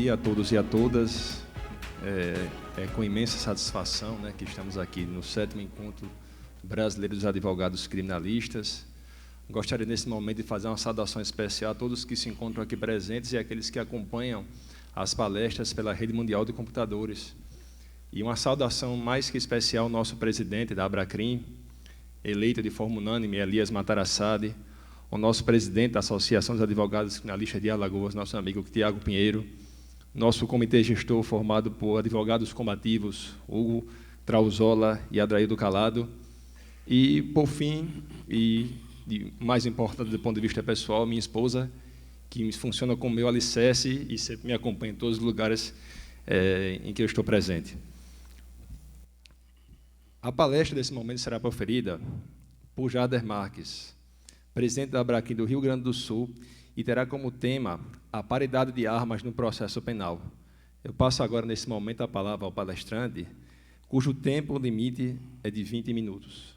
dia a todos e a todas. É com imensa satisfação, né, que estamos aqui no 7º Encontro Brasileiro dos Advogados Criminalistas. Gostaria, nesse momento, de fazer uma saudação especial a todos que se encontram aqui presentes e aqueles que acompanham as palestras pela Rede Mundial de Computadores. E uma saudação mais que especial ao nosso presidente da Abracrim, eleito de forma unânime, Elias Matarassade, ao nosso presidente da Associação dos Advogados Criminalistas de Alagoas, nosso amigo Tiago Pinheiro, nosso comitê gestor formado por advogados combativos, Hugo Trauzola e Adraildo Calado, e, por fim, e mais importante do ponto de vista pessoal, minha esposa, que funciona como meu alicerce e sempre me acompanha em todos os lugares em que eu estou presente. A palestra desse momento será proferida por Jader Marques, presidente da Abracrim do Rio Grande do Sul, e terá como tema a paridade de armas no processo penal. Eu passo agora, nesse momento, a palavra ao palestrante, cujo tempo limite é de 20 minutos.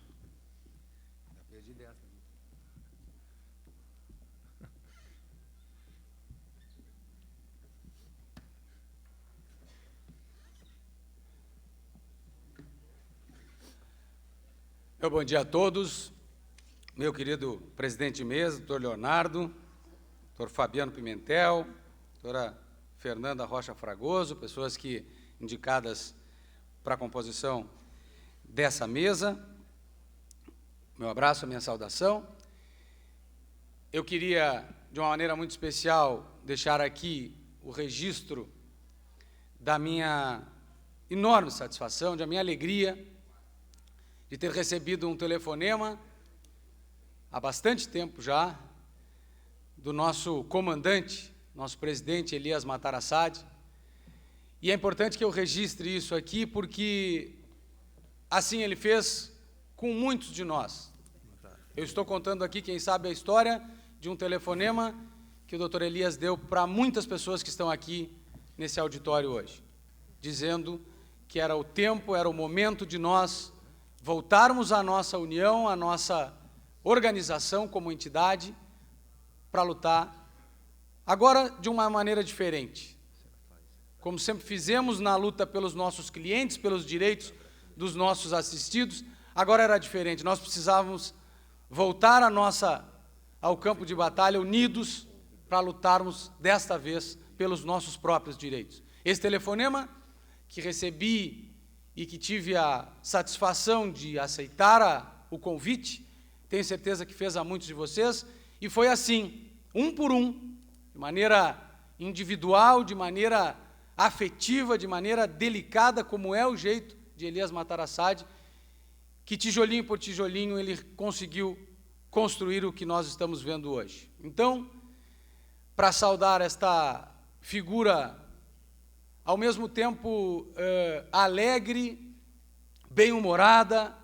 Meu bom dia a todos, meu querido presidente de mesa, doutor Leonardo, doutor Fabiano Pimentel, doutora Fernanda Rocha Fragoso, pessoas que indicadas para a composição dessa mesa. Meu abraço, a minha saudação. Eu queria, de uma maneira muito especial, deixar aqui o registro da minha enorme satisfação, da minha alegria de ter recebido um telefonema, há bastante tempo já, do nosso comandante, nosso presidente Elias Matarassade. E é importante que eu registre isso aqui, porque assim ele fez com muitos de nós. Eu estou contando aqui, quem sabe, a história de um telefonema que o doutor Elias deu para muitas pessoas que estão aqui nesse auditório hoje, dizendo que era o tempo, era o momento de nós voltarmos à nossa união, à nossa organização como entidade, para lutar, agora de uma maneira diferente. Como sempre fizemos na luta pelos nossos clientes, pelos direitos dos nossos assistidos, agora era diferente. Nós precisávamos voltar ao campo de batalha unidos para lutarmos, desta vez, pelos nossos próprios direitos. Esse telefonema que recebi e que tive a satisfação de aceitar o convite, tenho certeza que fez a muitos de vocês, e foi assim, um por um, de maneira individual, de maneira afetiva, de maneira delicada, como é o jeito de Elias Matarassade, que tijolinho por tijolinho ele conseguiu construir o que nós estamos vendo hoje. Então, para saudar esta figura ao mesmo tempo alegre, bem-humorada,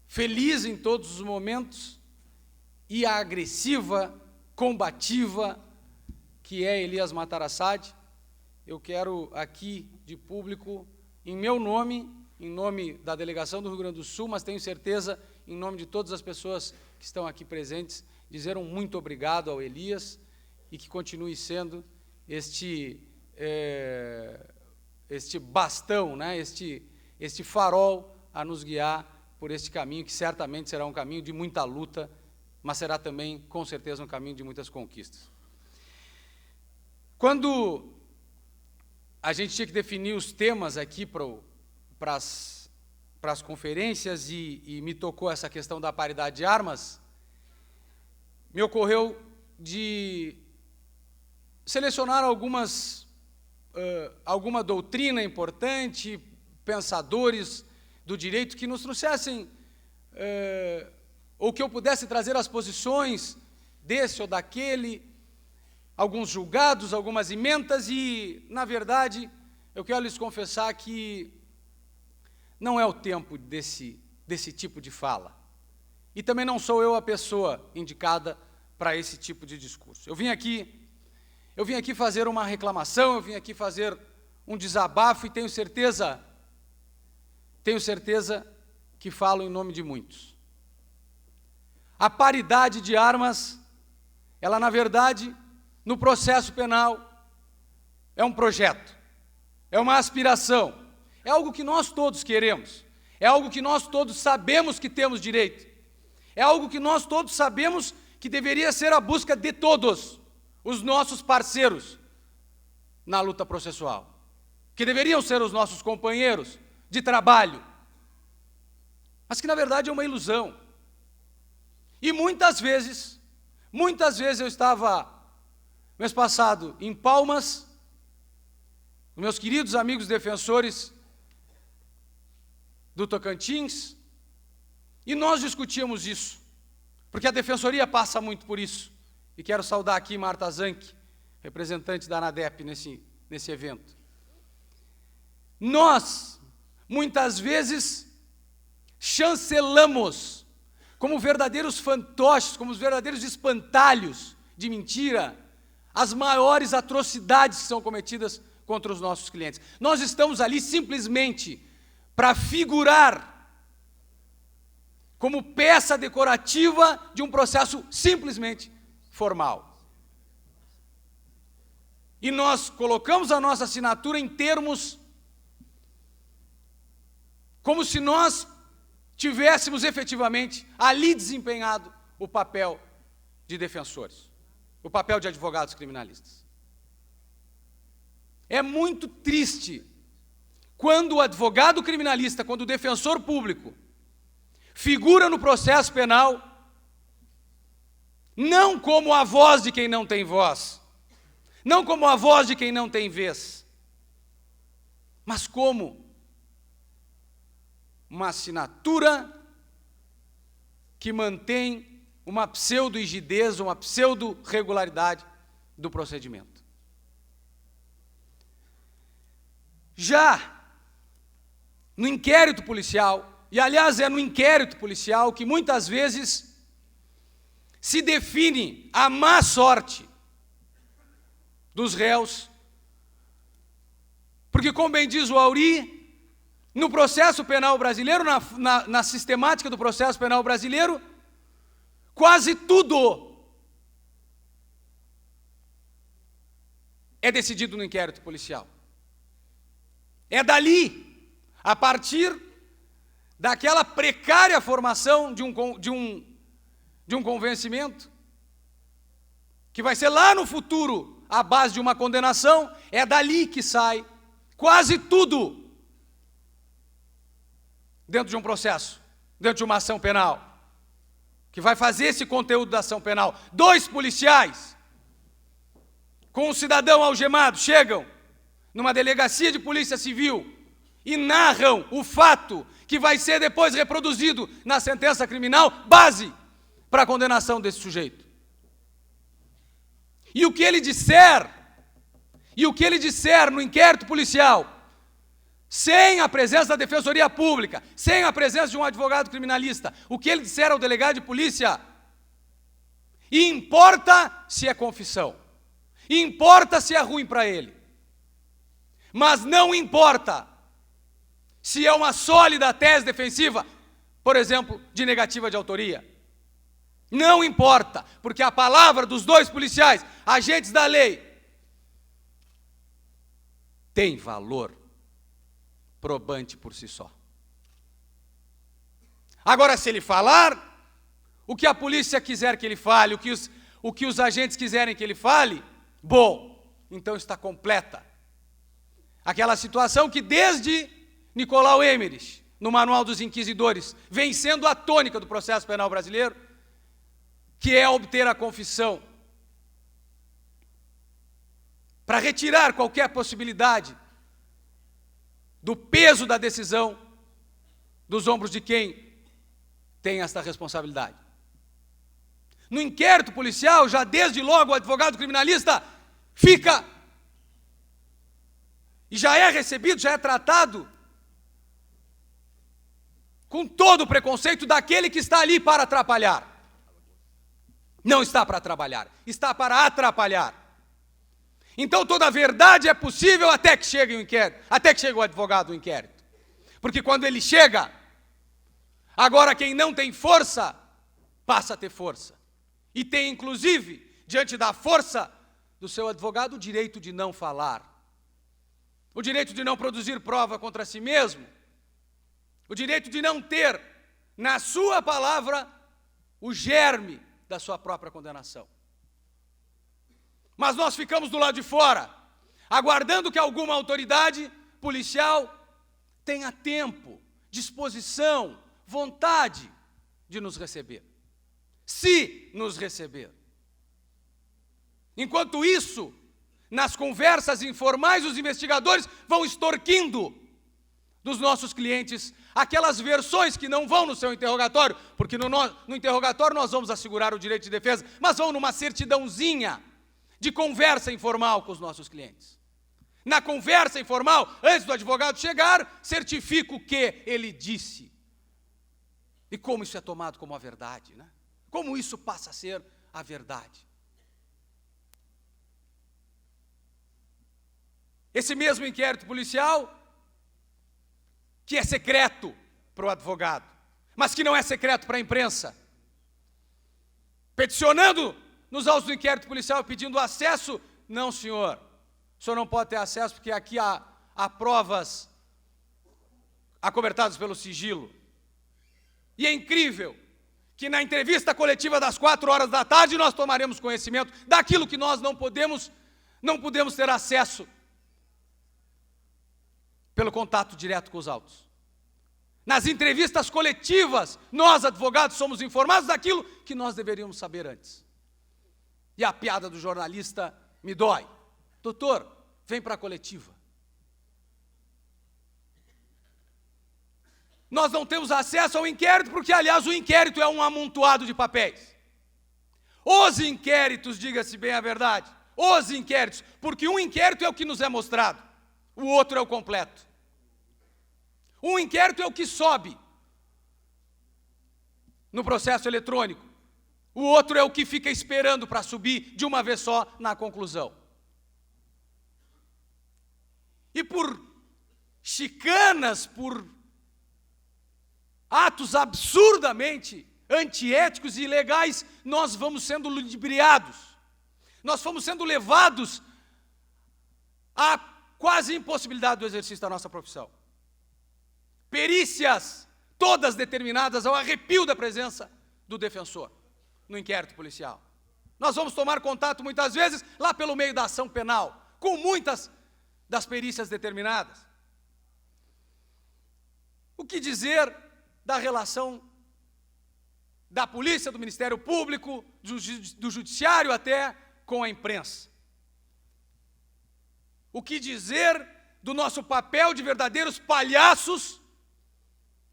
feliz em todos os momentos, e a agressiva, combativa, que é Elias Matarassade, eu quero aqui, de público, em meu nome, em nome da Delegação do Rio Grande do Sul, mas tenho certeza, em nome de todas as pessoas que estão aqui presentes, dizer um muito obrigado ao Elias, e que continue sendo este bastão, né, este farol a nos guiar por este caminho, que certamente será um caminho de muita luta, mas será também, com certeza, um caminho de muitas conquistas. Quando a gente tinha que definir os temas aqui para as conferências e me tocou essa questão da paridade de armas, me ocorreu de selecionar alguma doutrina importante, pensadores do direito que nos trouxessem, ou que eu pudesse trazer as posições desse ou daquele, alguns julgados, algumas emendas, e, na verdade, eu quero lhes confessar que não é o tempo desse tipo de fala. E também não sou eu a pessoa indicada para esse tipo de discurso. Eu vim aqui fazer uma reclamação, eu vim aqui fazer um desabafo, e tenho certeza que falo em nome de muitos. A paridade de armas, ela, na verdade, no processo penal, é um projeto, é uma aspiração, é algo que nós todos queremos, é algo que nós todos sabemos que temos direito, é algo que nós todos sabemos que deveria ser a busca de todos os nossos parceiros na luta processual, que deveriam ser os nossos companheiros de trabalho, mas que na verdade é uma ilusão. E muitas vezes eu estava, mês passado, em Palmas, meus queridos amigos defensores do Tocantins, e nós discutíamos isso, porque a Defensoria passa muito por isso, e quero saudar aqui Marta Zanck, representante da ANADEP nesse evento. Nós, muitas vezes, chancelamos como verdadeiros fantoches, como os verdadeiros espantalhos de mentira, as maiores atrocidades que são cometidas contra os nossos clientes. Nós estamos ali simplesmente para figurar como peça decorativa de um processo simplesmente formal. E nós colocamos a nossa assinatura em termos como se nós tivéssemos efetivamente ali desempenhado o papel de defensores, o papel de advogados criminalistas. É muito triste quando o advogado criminalista, quando o defensor público figura no processo penal não como a voz de quem não tem voz, não como a voz de quem não tem vez, mas como uma assinatura que mantém uma pseudo-rigidez, uma pseudo-regularidade do procedimento. Já no inquérito policial, e aliás é no inquérito policial que muitas vezes se define a má sorte dos réus, porque, como bem diz o Auri, no processo penal brasileiro, na sistemática do processo penal brasileiro, quase tudo é decidido no inquérito policial. É dali, a partir daquela precária formação de um convencimento, que vai ser lá no futuro a base de uma condenação, é dali que sai quase tudo dentro de um processo, dentro de uma ação penal, que vai fazer esse conteúdo da ação penal. 2 policiais com um cidadão algemado chegam numa delegacia de polícia civil e narram o fato que vai ser depois reproduzido na sentença criminal, base para a condenação desse sujeito. E o que ele disser no inquérito policial, sem a presença da Defensoria Pública, sem a presença de um advogado criminalista, o que ele disser ao delegado de polícia, importa se é confissão, importa se é ruim para ele, mas não importa se é uma sólida tese defensiva, por exemplo, de negativa de autoria. Não importa, porque a palavra dos 2 policiais, agentes da lei, tem valor probante por si só. Agora, se ele falar o que a polícia quiser que ele fale, o que os agentes quiserem que ele fale, bom, então está completa aquela situação que desde Nicolau Emerich, no Manual dos Inquisidores, vem sendo a tônica do processo penal brasileiro, que é obter a confissão para retirar qualquer possibilidade do peso da decisão dos ombros de quem tem esta responsabilidade. No inquérito policial, já desde logo o advogado criminalista fica e já é recebido, já é tratado com todo o preconceito daquele que está ali para atrapalhar. Não está para trabalhar, está para atrapalhar. Então toda a verdade é possível até que chegue o inquérito, até que chegue o advogado do inquérito. Porque quando ele chega, agora quem não tem força, passa a ter força. E tem, inclusive, diante da força do seu advogado, o direito de não falar. o direito de não produzir prova contra si mesmo, o direito de não ter na sua palavra o germe da sua própria condenação. Mas nós ficamos do lado de fora, aguardando que alguma autoridade policial tenha tempo, disposição, vontade de nos receber. Se nos receber. Enquanto isso, nas conversas informais, os investigadores vão extorquindo dos nossos clientes aquelas versões que não vão no seu interrogatório, porque no interrogatório nós vamos assegurar o direito de defesa, mas vão numa certidãozinha de conversa informal com os nossos clientes. Na conversa informal, antes do advogado chegar, certifico o que ele disse. E como isso é tomado como a verdade, né? Como isso passa a ser a verdade. Esse mesmo inquérito policial, que é secreto para o advogado, mas que não é secreto para a imprensa, peticionando nos autos do inquérito policial, pedindo acesso, não, senhor, o senhor não pode ter acesso porque aqui há provas acobertadas pelo sigilo. E é incrível que na entrevista coletiva das 16h nós tomaremos conhecimento daquilo que nós não pudemos ter acesso pelo contato direto com os autos. Nas entrevistas coletivas, nós, advogados, somos informados daquilo que nós deveríamos saber antes. E a piada do jornalista me dói. Doutor, vem para a coletiva. Nós não temos acesso ao inquérito, porque, aliás, o inquérito é um amontoado de papéis. Os inquéritos, diga-se bem a verdade, os inquéritos, porque um inquérito é o que nos é mostrado, o outro é o completo. Um inquérito é o que sobe no processo eletrônico, o outro é o que fica esperando para subir de uma vez só na conclusão. E por chicanas, por atos absurdamente antiéticos e ilegais, nós vamos sendo ludibriados, nós fomos sendo levados à quase impossibilidade do exercício da nossa profissão. Perícias, todas determinadas ao arrepio da presença do defensor no inquérito policial. Nós vamos tomar contato muitas vezes lá pelo meio da ação penal, com muitas das perícias determinadas. O que dizer da relação da polícia, do Ministério Público, do Judiciário até com a imprensa? O que dizer do nosso papel de verdadeiros palhaços,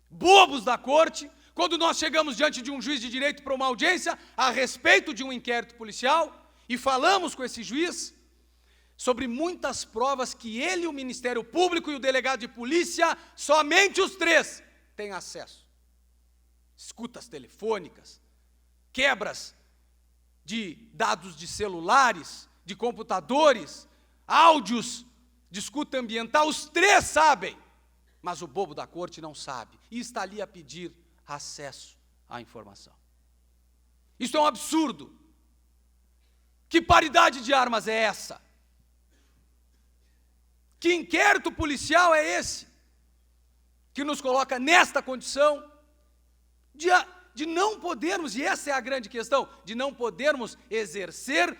bobos da corte, quando nós chegamos diante de um juiz de direito para uma audiência a respeito de um inquérito policial e falamos com esse juiz sobre muitas provas que ele, o Ministério Público e o delegado de polícia, somente os três, têm acesso. Escutas telefônicas, quebras de dados de celulares, de computadores, áudios de escuta ambiental, os três sabem, mas o bobo da corte não sabe e está ali a pedir acesso à informação. Isso é um absurdo. Que paridade de armas é essa? Que inquérito policial é esse que nos coloca nesta condição de não podermos, e essa é a grande questão, de não podermos exercer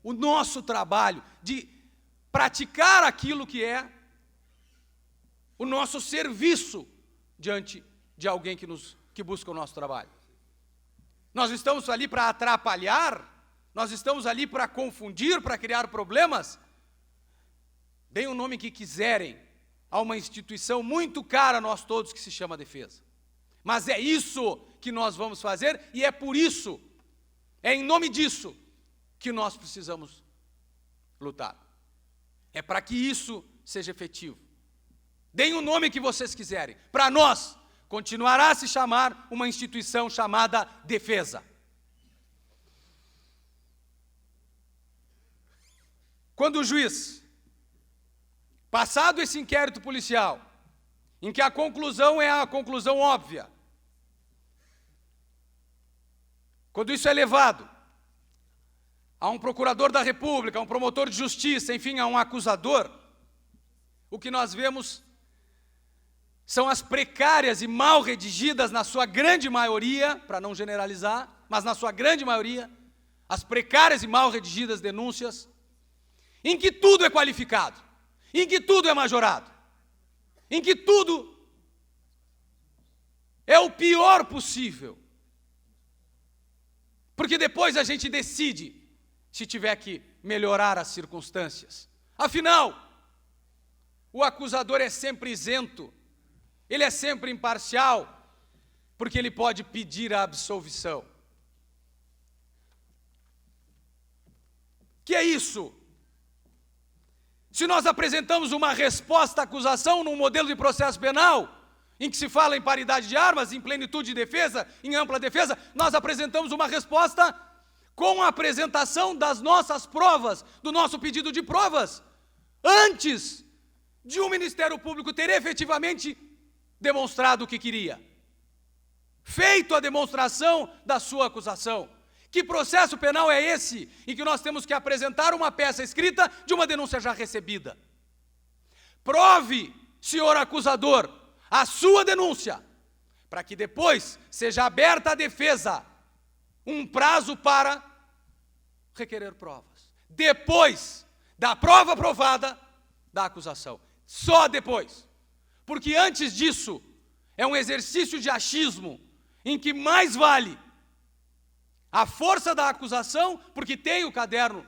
o nosso trabalho, de praticar aquilo que é o nosso serviço diante de alguém que busca o nosso trabalho. Nós estamos ali para atrapalhar, nós estamos ali para confundir, para criar problemas. Deem o nome que quiserem a uma instituição muito cara a nós todos que se chama defesa. Mas é isso que nós vamos fazer e é por isso, é em nome disso que nós precisamos lutar. É para que isso seja efetivo. Deem o nome que vocês quiserem. Para nós, continuará a se chamar uma instituição chamada defesa. Quando o juiz, passado esse inquérito policial, em que a conclusão é a conclusão óbvia, quando isso é levado a um procurador da República, a um promotor de justiça, enfim, a um acusador, o que nós vemos são as precárias e mal redigidas, na sua grande maioria, para não generalizar, mas na sua grande maioria, as precárias e mal redigidas denúncias, em que tudo é qualificado, em que tudo é majorado, em que tudo é o pior possível. Porque depois a gente decide se tiver que melhorar as circunstâncias. Afinal, o acusador é sempre isento, ele é sempre imparcial, porque ele pode pedir a absolvição. Que é isso? Se nós apresentamos uma resposta à acusação num modelo de processo penal, em que se fala em paridade de armas, em plenitude de defesa, em ampla defesa, nós apresentamos uma resposta com a apresentação das nossas provas, do nosso pedido de provas, antes de o Ministério Público ter efetivamente demonstrado o que queria, feito a demonstração da sua acusação. Que processo penal é esse em que nós temos que apresentar uma peça escrita de uma denúncia já recebida? Prove, senhor acusador, a sua denúncia, para que depois seja aberta a defesa um prazo para requerer provas. Depois da prova provada da acusação. Só depois. Porque antes disso é um exercício de achismo em que mais vale a força da acusação, porque tem o caderno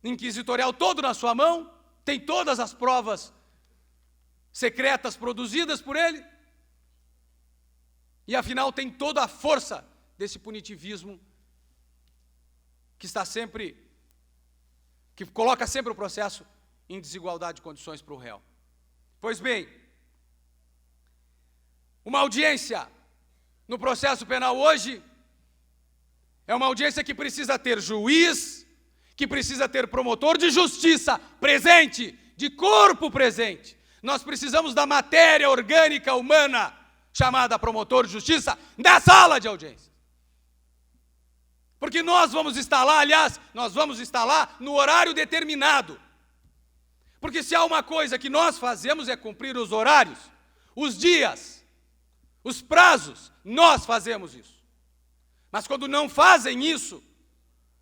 inquisitorial todo na sua mão, tem todas as provas secretas produzidas por ele, e afinal tem toda a força desse punitivismo que está sempre, que coloca sempre o processo em desigualdade de condições para o réu. Pois bem, uma audiência no processo penal hoje é uma audiência que precisa ter juiz, que precisa ter promotor de justiça presente, de corpo presente. Nós precisamos da matéria orgânica humana, chamada promotor de justiça, da sala de audiência. Porque nós vamos estar lá, aliás, nós vamos estar lá no horário determinado. Porque se há uma coisa que nós fazemos é cumprir os horários, os dias, os prazos, nós fazemos isso. Mas quando não fazem isso,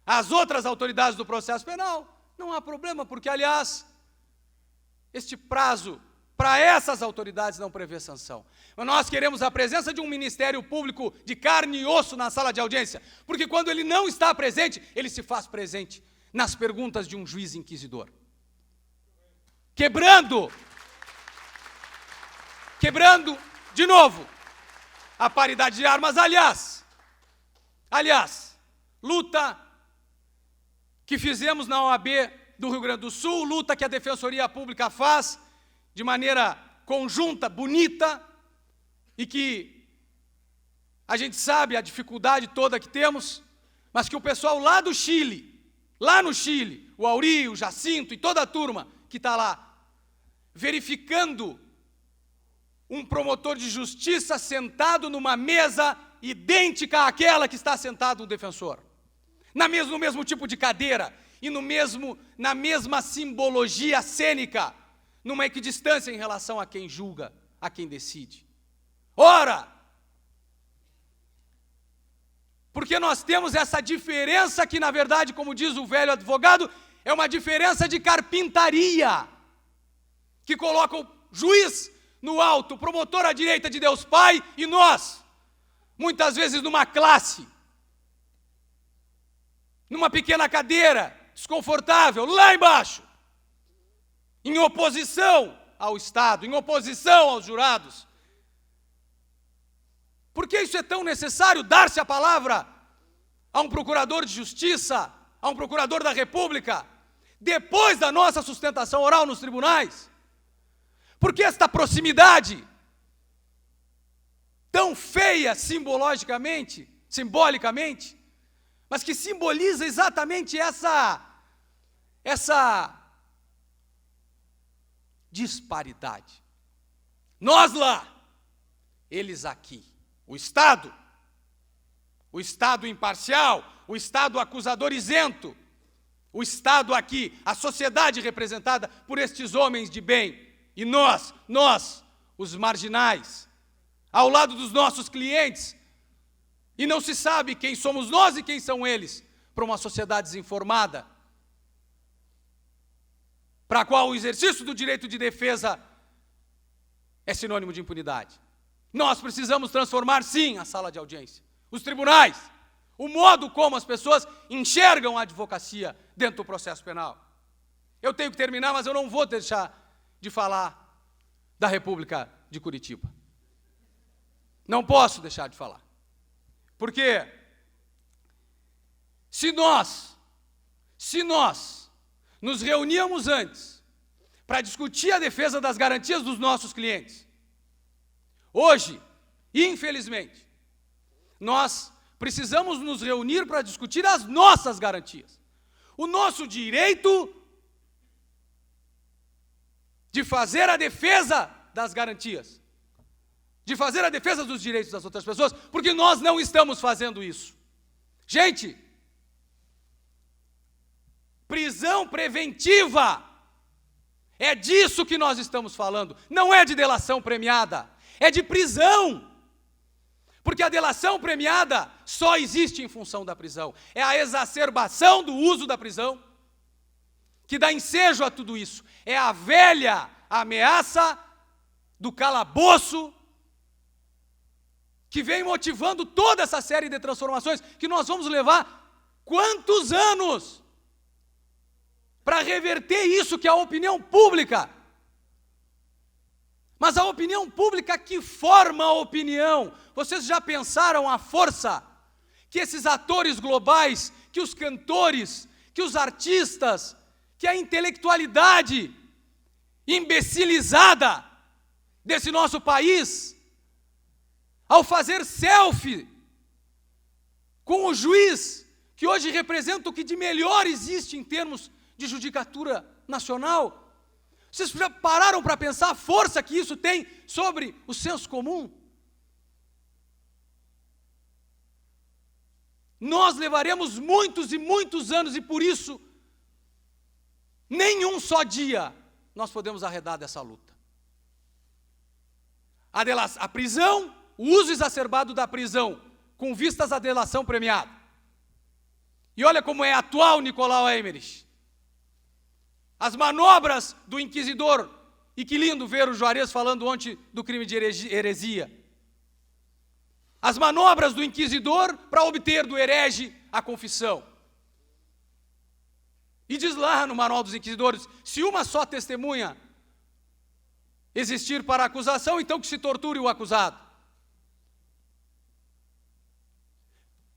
as outras autoridades do processo penal, não há problema, porque, aliás, este prazo para essas autoridades não prevê sanção. Mas nós queremos a presença de um Ministério Público de carne e osso na sala de audiência, porque quando ele não está presente, ele se faz presente nas perguntas de um juiz inquisidor. Quebrando, de novo, a paridade de armas, aliás, luta que fizemos na OAB do Rio Grande do Sul, luta que a Defensoria Pública faz de maneira conjunta, bonita, e que a gente sabe a dificuldade toda que temos, mas que o pessoal lá do Chile, lá no Chile, o Auri, o Jacinto e toda a turma que está lá, verificando um promotor de justiça sentado numa mesa idêntica àquela que está sentado o defensor, no mesmo tipo de cadeira e na mesma simbologia cênica, numa equidistância em relação a quem julga, a quem decide. Ora, porque nós temos essa diferença que, na verdade, como diz o velho advogado, é uma diferença de carpintaria, que coloca o juiz no alto, o promotor à direita de Deus Pai, e nós, muitas vezes numa classe, numa pequena cadeira, desconfortável, lá embaixo, em oposição ao Estado, em oposição aos jurados. Por que isso é tão necessário, dar-se a palavra a um procurador de justiça, a um procurador da República, depois da nossa sustentação oral nos tribunais? Por que esta proximidade tão feia simbolicamente, mas que simboliza exatamente essa disparidade? Nós lá, eles aqui. O Estado imparcial, o Estado acusador isento, o Estado aqui, a sociedade representada por estes homens de bem, e nós, os marginais, ao lado dos nossos clientes, e não se sabe quem somos nós e quem são eles, para uma sociedade desinformada, para a qual o exercício do direito de defesa é sinônimo de impunidade. Nós precisamos transformar, sim, a sala de audiência, os tribunais, o modo como as pessoas enxergam a advocacia dentro do processo penal. Eu tenho que terminar, mas eu não vou deixar de falar da República de Curitiba. Não posso deixar de falar. Porque se nós nos reuníamos antes para discutir a defesa das garantias dos nossos clientes, hoje, infelizmente, nós precisamos nos reunir para discutir as nossas garantias. O nosso direito de fazer a defesa das garantias, de fazer a defesa dos direitos das outras pessoas, porque nós não estamos fazendo isso. Gente, prisão preventiva, é disso que nós estamos falando, não é de delação premiada, é de prisão. Porque a delação premiada só existe em função da prisão. É a exacerbação do uso da prisão que dá ensejo a tudo isso. É a velha ameaça do calabouço que vem motivando toda essa série de transformações que nós vamos levar quantos anos para reverter isso que é a opinião pública. Mas a opinião pública que forma a opinião. Vocês já pensaram a força que esses atores globais, que os cantores, que os artistas, que a intelectualidade imbecilizada desse nosso país, ao fazer selfie com o juiz, que hoje representa o que de melhor existe em termos de judicatura nacional, vocês já pararam para pensar a força que isso tem sobre o senso comum? Nós levaremos muitos e muitos anos, e por isso, nenhum só dia nós podemos arredar dessa luta. A prisão, o uso exacerbado da prisão, com vistas à delação premiada. E olha como é atual Nicolau Eymerich. As manobras do inquisidor, e que lindo ver o Juarez falando ontem do crime de heresia. As manobras do inquisidor para obter do herege a confissão. E diz lá no Manual dos Inquisidores, se uma só testemunha existir para a acusação, então que se torture o acusado.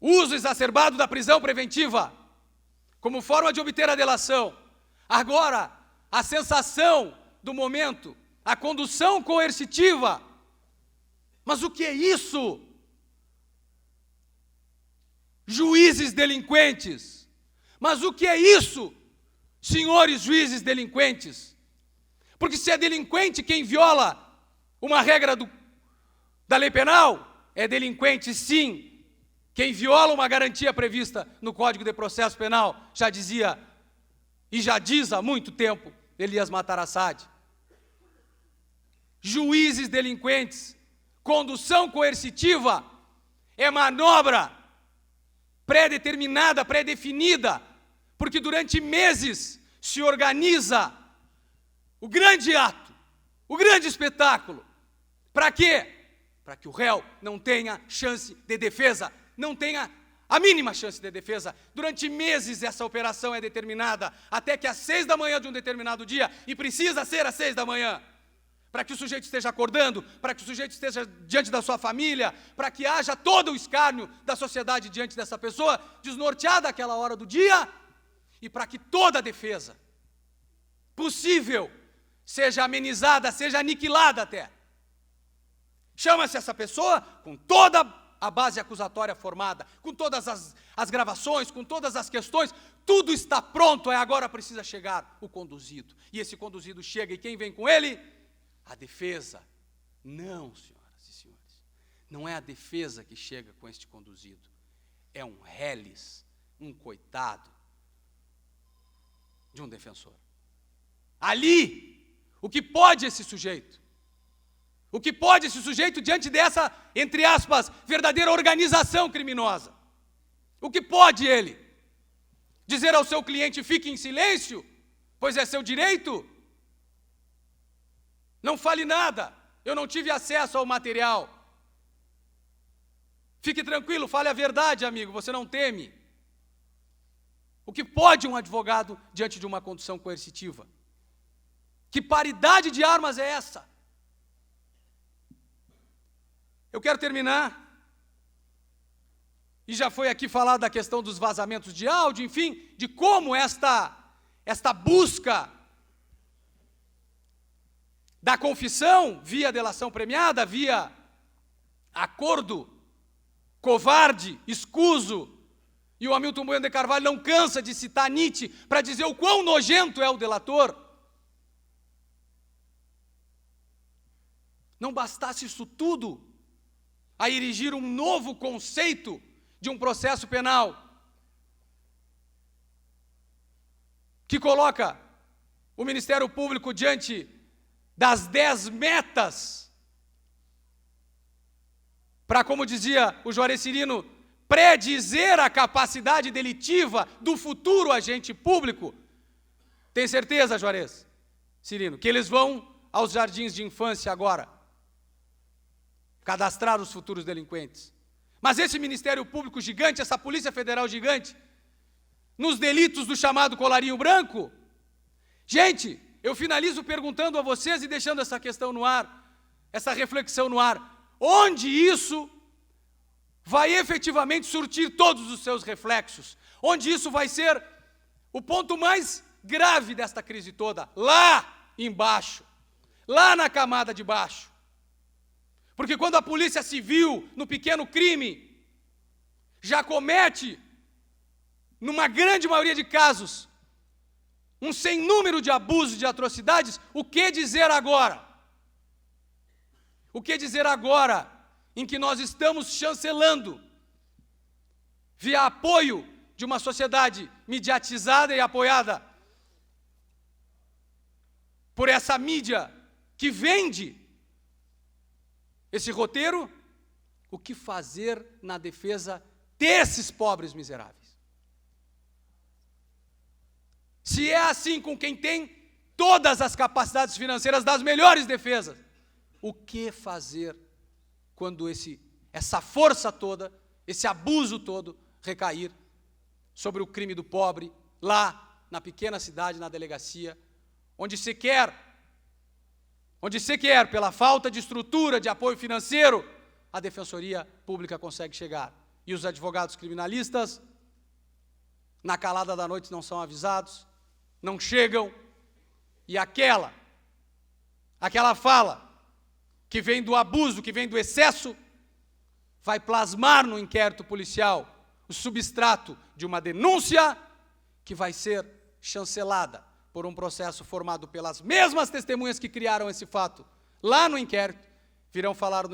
Uso exacerbado da prisão preventiva, como forma de obter a delação. Agora, a sensação do momento, a condução coercitiva. Mas o que é isso? Juízes delinquentes. Mas o que é isso, senhores juízes delinquentes? Porque se é delinquente quem viola uma regra da lei penal, é delinquente sim quem viola uma garantia prevista no Código de Processo Penal, já dizia e já diz há muito tempo Elias Matarassade. Juízes delinquentes, condução coercitiva, é manobra pré-determinada, pré-definida, porque durante meses se organiza o grande ato, o grande espetáculo. Para quê? Para que o réu não tenha chance de defesa, não tenha a mínima chance de defesa. Durante meses essa operação é determinada, até que às 6 da manhã de um determinado dia, e precisa ser às 6 da manhã, para que o sujeito esteja acordando, para que o sujeito esteja diante da sua família, para que haja todo o escárnio da sociedade diante dessa pessoa, desnorteada àquela hora do dia, e para que toda a defesa possível seja amenizada, seja aniquilada até. Chama-se essa pessoa com toda a base acusatória formada, com todas as gravações, com todas as questões, tudo está pronto, agora precisa chegar o conduzido. E esse conduzido chega, e quem vem com ele? A defesa. Não, senhoras e senhores, não é a defesa que chega com este conduzido, é um reles, um coitado, de um defensor. Ali, o que pode esse sujeito? O que pode esse sujeito diante dessa, entre aspas, verdadeira organização criminosa? O que pode ele? Dizer ao seu cliente, fique em silêncio, pois é seu direito? Não fale nada, eu não tive acesso ao material. Fique tranquilo, fale a verdade, amigo, você não teme. O que pode um advogado diante de uma condução coercitiva? Que paridade de armas é essa? Eu quero terminar, e já foi aqui falado da questão dos vazamentos de áudio, enfim, de como esta busca da confissão via delação premiada, via acordo covarde, escuso, e o Hamilton Bueno de Carvalho não cansa de citar Nietzsche para dizer o quão nojento é o delator. Não bastasse isso tudo a erigir um novo conceito de um processo penal que coloca o Ministério Público diante das 10 metas para, como dizia o Juarez Cirino, predizer a capacidade delitiva do futuro agente público. Tem certeza, Juarez Cirino, que eles vão aos jardins de infância agora cadastrar os futuros delinquentes? Mas esse Ministério Público gigante, essa Polícia Federal gigante, nos delitos do chamado colarinho branco, gente, eu finalizo perguntando a vocês e deixando essa questão no ar, essa reflexão no ar, onde isso vai efetivamente surtir todos os seus reflexos? Onde isso vai ser o ponto mais grave desta crise toda? Lá embaixo, lá na camada de baixo. Porque quando a polícia civil, no pequeno crime, já comete, numa grande maioria de casos, um sem número de abusos, de atrocidades, o que dizer agora? O que dizer agora em que nós estamos chancelando, via apoio de uma sociedade mediatizada e apoiada por essa mídia que vende esse roteiro? O que fazer na defesa desses pobres miseráveis? Se é assim com quem tem todas as capacidades financeiras das melhores defesas, o que fazer quando essa força toda, esse abuso todo recair sobre o crime do pobre, lá na pequena cidade, na delegacia, onde sequer, pela falta de estrutura, de apoio financeiro, a Defensoria Pública consegue chegar. E os advogados criminalistas, na calada da noite, não são avisados, não chegam, e aquela fala que vem do abuso, que vem do excesso, vai plasmar no inquérito policial o substrato de uma denúncia que vai ser chancelada por um processo formado pelas mesmas testemunhas que criaram esse fato lá no inquérito, virão falar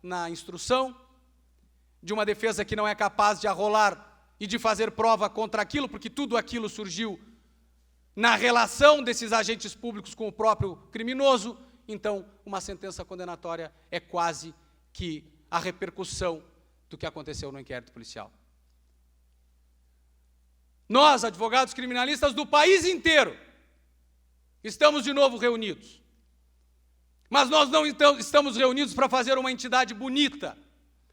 na instrução de uma defesa que não é capaz de arrolar e de fazer prova contra aquilo, porque tudo aquilo surgiu na relação desses agentes públicos com o próprio criminoso. Então, uma sentença condenatória é quase que a repercussão do que aconteceu no inquérito policial. Nós, advogados criminalistas do país inteiro, estamos de novo reunidos. Mas nós não estamos reunidos para fazer uma entidade bonita,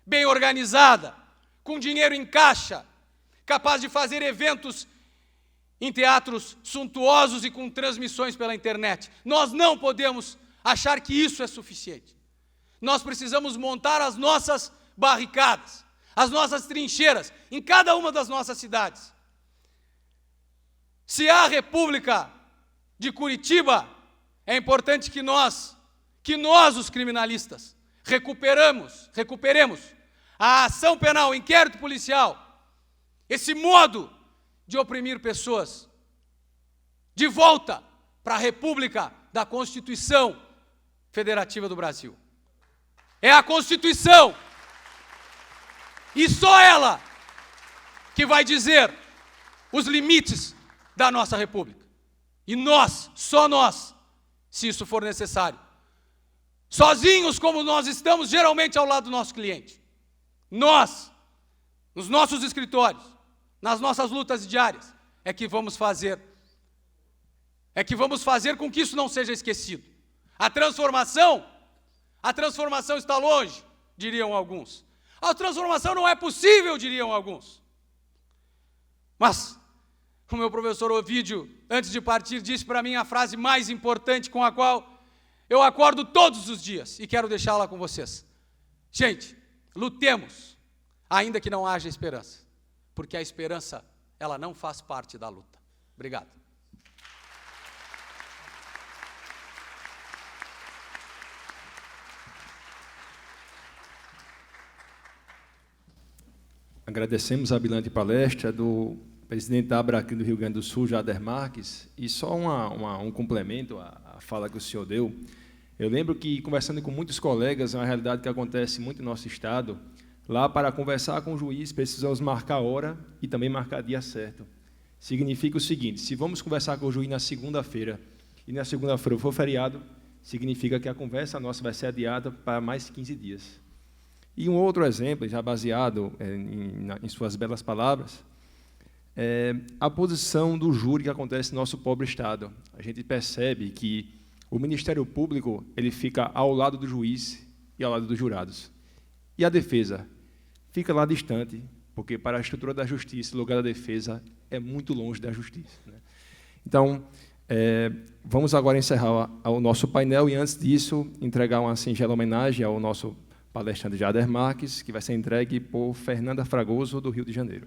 bem organizada, com dinheiro em caixa, capaz de fazer eventos em teatros suntuosos e com transmissões pela internet. Nós não podemos achar que isso é suficiente. Nós precisamos montar as nossas barricadas, as nossas trincheiras, em cada uma das nossas cidades. Se há a República de Curitiba, é importante que nós, os criminalistas, recuperemos a ação penal, o inquérito policial, esse modo de oprimir pessoas, de volta para a República da Constituição Federativa do Brasil. É a Constituição, e só ela, que vai dizer os limites da nossa República. E nós, só nós, se isso for necessário, sozinhos como nós estamos geralmente ao lado do nosso cliente, nós, nos nossos escritórios, nas nossas lutas diárias, é que vamos fazer com que isso não seja esquecido. A transformação está longe, diriam alguns. A transformação não é possível, diriam alguns. Mas o meu professor Ovídio, antes de partir, disse para mim a frase mais importante com a qual eu acordo todos os dias e quero deixá-la com vocês. Gente, lutemos, ainda que não haja esperança, porque a esperança, ela não faz parte da luta. Obrigado. Agradecemos a brilhante palestra do presidente da Abra aqui do Rio Grande do Sul, Jader Marques, e só um complemento à fala que o senhor deu. Eu lembro que, conversando com muitos colegas, é uma realidade que acontece muito no nosso estado. Lá, para conversar com o juiz, precisamos marcar a hora e também marcar dia certo. Significa o seguinte: se vamos conversar com o juiz na segunda-feira e na segunda-feira for feriado, significa que a conversa nossa vai ser adiada para mais 15 dias. E um outro exemplo, já baseado em suas belas palavras, é a posição do júri que acontece no nosso pobre Estado. A gente percebe que o Ministério Público ele fica ao lado do juiz e ao lado dos jurados. E a defesa fica lá distante, porque para a estrutura da justiça, o lugar da defesa é muito longe da justiça, né? Então, vamos agora encerrar o nosso painel e, antes disso, entregar uma singela homenagem ao nosso palestrante Jader Marques, que vai ser entregue por Fernanda Fragoso, do Rio de Janeiro.